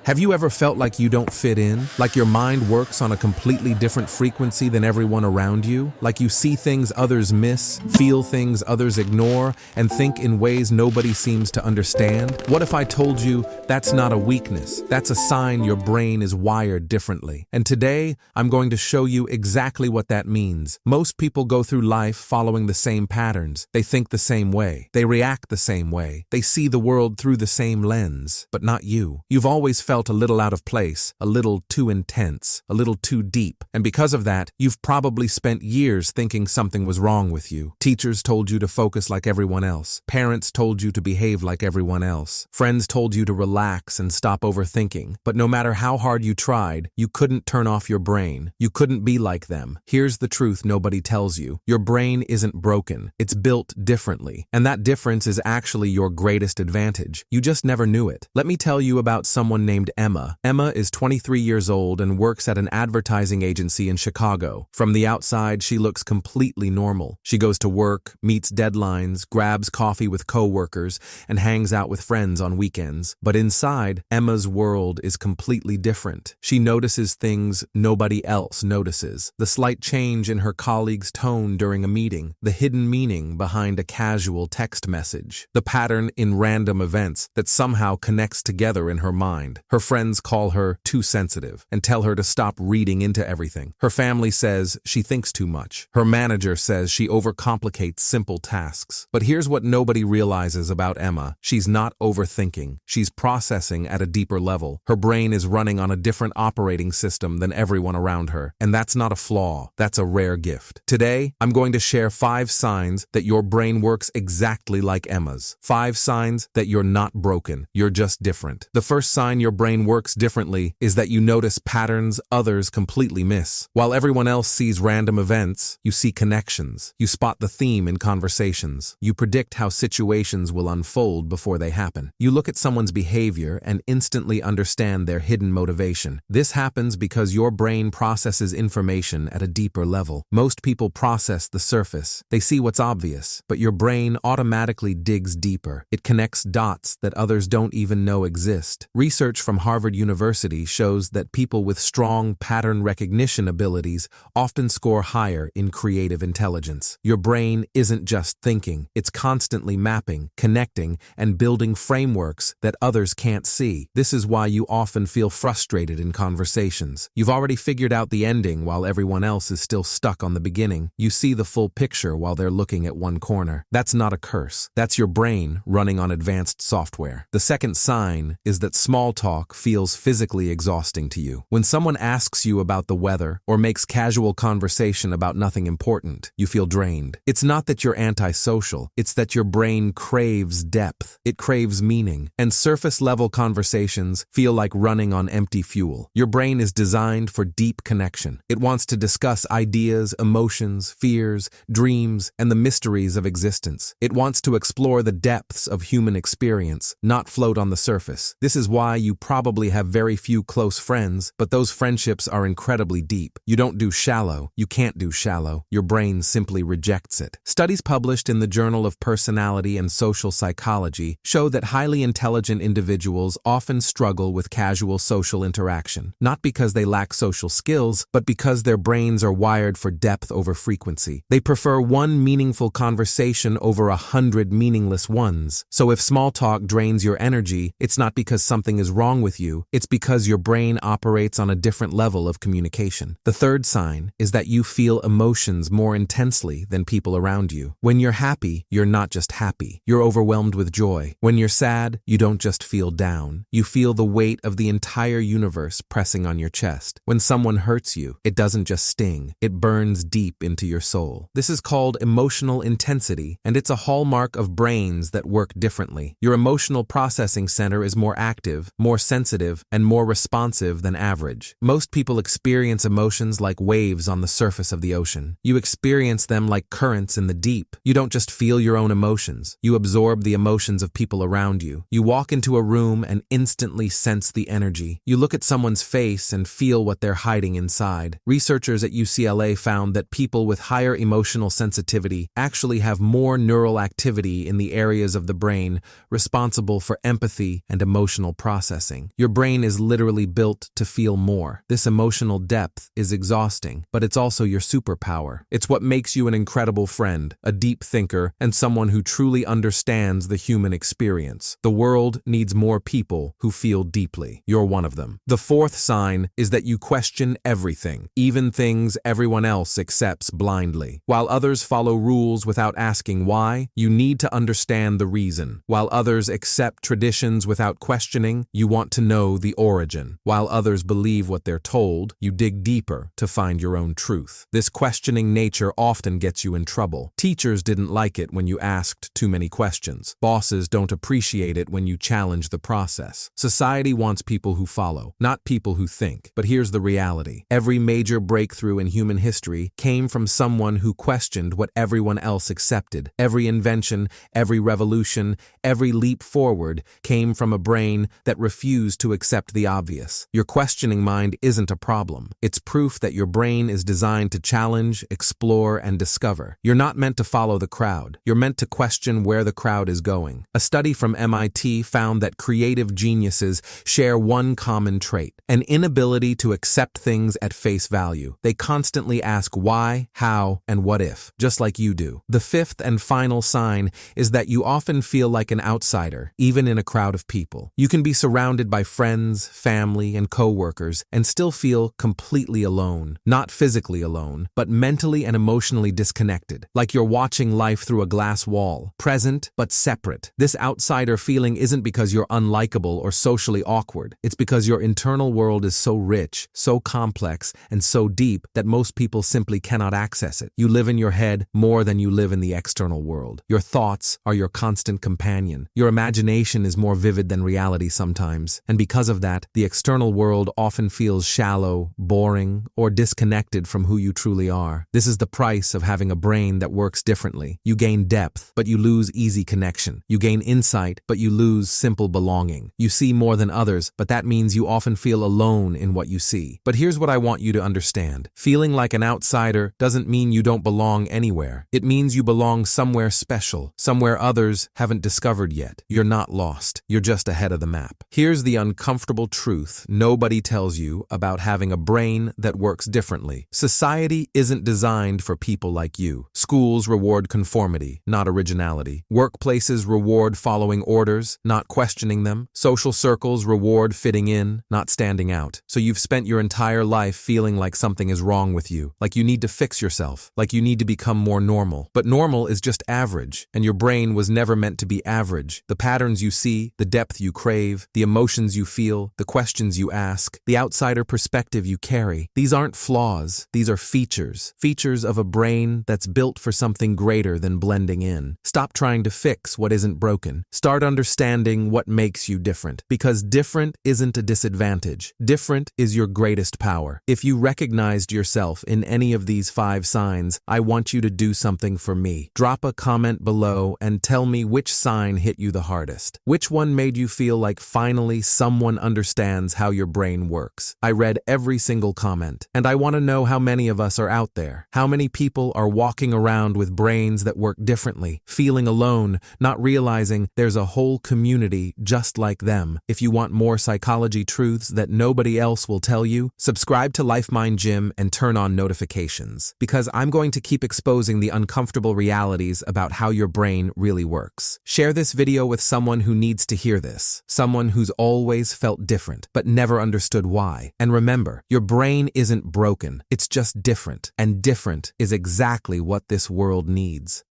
Have you ever felt like you don't fit in? Like your mind works on a completely different frequency than everyone around you? Like you see things others miss, feel things others ignore, and think in ways nobody seems to understand? What if I told you that's not a weakness? That's a sign your brain is wired differently. And today, I'm going to show you exactly what that means. Most people go through life following the same patterns. They think the same way. They react the same way. They see the world through the same lens. But not you. You've always felt a little out of place, a little too intense, a little too deep. And because of that, you've probably spent years thinking something was wrong with you. Teachers told you to focus like everyone else. Parents told you to behave like everyone else. Friends told you to relax and stop overthinking. But no matter how hard you tried, you couldn't turn off your brain. You couldn't be like them. Here's the truth nobody tells you. Your brain isn't broken. It's built differently. And that difference is actually your greatest advantage. You just never knew it. Let me tell you about someone named Emma. Emma is 23 years old and works at an advertising agency in Chicago. From the outside, she looks completely normal. She goes to work, meets deadlines, grabs coffee with coworkers, and hangs out with friends on weekends. But inside, Emma's world is completely different. She notices things nobody else notices. The slight change in her colleague's tone during a meeting, the hidden meaning behind a casual text message, the pattern in random events that somehow connects together in her mind. Her friends call her too sensitive and tell her to stop reading into everything. Her family says she thinks too much. Her manager says she overcomplicates simple tasks. But here's what nobody realizes about Emma. She's not overthinking. She's processing at a deeper level. Her brain is running on a different operating system than everyone around her. And that's not a flaw. That's a rare gift. Today, I'm going to share 5 signs that your brain works exactly like Emma's. 5 signs that you're not broken. You're just different. The first sign your brain works differently is that you notice patterns others completely miss. While everyone else sees random events, you see connections. You spot the theme in conversations. You predict how situations will unfold before they happen. You look at someone's behavior and instantly understand their hidden motivation. This happens because your brain processes information at a deeper level. Most people process the surface. They see what's obvious, but your brain automatically digs deeper. It connects dots that others don't even know exist. Research from Harvard University shows that people with strong pattern recognition abilities often score higher in creative intelligence. Your brain isn't just thinking, it's constantly mapping, connecting, and building frameworks that others can't see. This is why you often feel frustrated in conversations. You've already figured out the ending while everyone else is still stuck on the beginning. You see the full picture while they're looking at one corner. That's not a curse. That's your brain running on advanced software. The second sign is that small talk feels physically exhausting to you. When someone asks you about the weather or makes casual conversation about nothing important, you feel drained. It's not that you're antisocial, it's that your brain craves depth. It craves meaning, and surface-level conversations feel like running on empty fuel. Your brain is designed for deep connection. It wants to discuss ideas, emotions, fears, dreams, and the mysteries of existence. It wants to explore the depths of human experience, not float on the surface. This is why you probably have very few close friends, but those friendships are incredibly deep. You don't do shallow. You can't do shallow. Your brain simply rejects it. Studies published in the Journal of Personality and Social Psychology show that highly intelligent individuals often struggle with casual social interaction, not because they lack social skills, but because their brains are wired for depth over frequency. They prefer one meaningful conversation over 100 meaningless ones. So if small talk drains your energy, it's not because something is wrong with you, it's because your brain operates on a different level of communication. The third sign is that you feel emotions more intensely than people around you. When you're happy, you're not just happy. You're overwhelmed with joy. When you're sad, you don't just feel down. You feel the weight of the entire universe pressing on your chest. When someone hurts you, it doesn't just sting. It burns deep into your soul. This is called emotional intensity, and it's a hallmark of brains that work differently. Your emotional processing center is more active, more sensitive, and more responsive than average. Most people experience emotions like waves on the surface of the ocean. You experience them like currents in the deep. You don't just feel your own emotions. You absorb the emotions of people around you. You walk into a room and instantly sense the energy. You look at someone's face and feel what they're hiding inside. Researchers at UCLA found that people with higher emotional sensitivity actually have more neural activity in the areas of the brain responsible for empathy and emotional processing. listening. Your brain is literally built to feel more. This emotional depth is exhausting, but it's also your superpower. It's what makes you an incredible friend, a deep thinker, and someone who truly understands the human experience. The world needs more people who feel deeply. You're one of them. The fourth sign is that you question everything, even things everyone else accepts blindly. While others follow rules without asking why, you need to understand the reason. While others accept traditions without questioning, you want to know the origin. While others believe what they're told, you dig deeper to find your own truth. This questioning nature often gets you in trouble. Teachers didn't like it when you asked too many questions. Bosses don't appreciate it when you challenge the process. Society wants people who follow, not people who think. But here's the reality. Every major breakthrough in human history came from someone who questioned what everyone else accepted. Every invention, every revolution, every leap forward came from a brain that refused to accept the obvious. Your questioning mind isn't a problem. It's proof that your brain is designed to challenge, explore, and discover. You're not meant to follow the crowd. You're meant to question where the crowd is going. A study from MIT found that creative geniuses share one common trait: an inability to accept things at face value. They constantly ask why, how, and what if, just like you do. The fifth and final sign is that you often feel like an outsider, even in a crowd of people. You can be surrounded by friends, family, and co-workers and still feel completely alone. Not physically alone, but mentally and emotionally disconnected, like you're watching life through a glass wall, present but separate. This outsider feeling isn't because you're unlikable or socially awkward. It's because your internal world is so rich, so complex, and so deep that most people simply cannot access it. You live in your head more than you live in the external world. Your thoughts are your constant companion. Your imagination is more vivid than reality sometimes, and because of that, the external world often feels shallow, boring, or disconnected from who you truly are. This is the price of having a brain that works differently. You gain depth, but you lose easy connection. You gain insight, but you lose simple belonging. You see more than others, but that means you often feel alone in what you see. But here's what I want you to understand. Feeling like an outsider doesn't mean you don't belong anywhere. It means you belong somewhere special, somewhere others haven't discovered yet. You're not lost. You're just ahead of the map. Here's the uncomfortable truth nobody tells you about having a brain that works differently. Society isn't designed for people like you. Schools reward conformity, not originality. Workplaces reward following orders, not questioning them. Social circles reward fitting in, not standing out. So you've spent your entire life feeling like something is wrong with you, like you need to fix yourself, like you need to become more normal. But normal is just average, and your brain was never meant to be average. The patterns you see, the depth you crave, the emotions you feel, the questions you ask, the outsider perspective you carry, these aren't flaws, these are features. Features of a brain that's built for something greater than blending in. Stop trying to fix what isn't broken. Start understanding what makes you different, because different isn't a disadvantage. Different is your greatest power. If you recognized yourself in any of these 5 signs, I want you to do something for me. Drop a comment below and tell me which sign hit you the hardest. Which one made you feel like finally someone understands how your brain works? I read every single comment, and I want to know how many of us are out there. How many people are walking around with brains that work differently, feeling alone, not realizing there's a whole community just like them. If you want more psychology truths that nobody else will tell you, subscribe to Life Mind Gym and turn on notifications, because I'm going to keep exposing the uncomfortable realities about how your brain really works. Share this video with someone who needs to hear this, someone who's always felt different but never understood why. And remember, your brain isn't broken, it's just different, and different is exactly what this world needs.